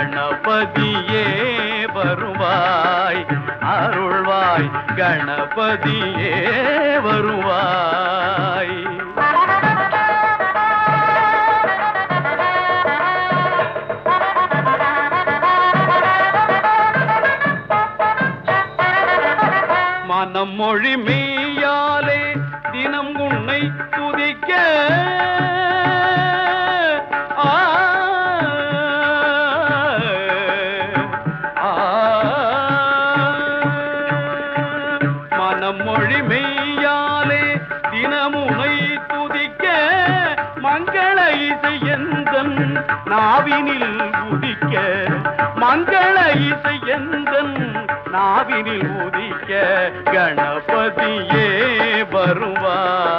கணபதியே வருவாய் அருள்வாய் கணபதியே வருவாய். மனம் மொழி மெய்யாலே தினம் உன்னை துதிக்க மனம் மொழி மெய்யாலே தினமுனை துதிக்க மங்கள இசை எந்தன் நாவினில் உதிக்க மங்கள இசை எந்தன் நாவினில் உதிக்க கணபதியே வருவார்.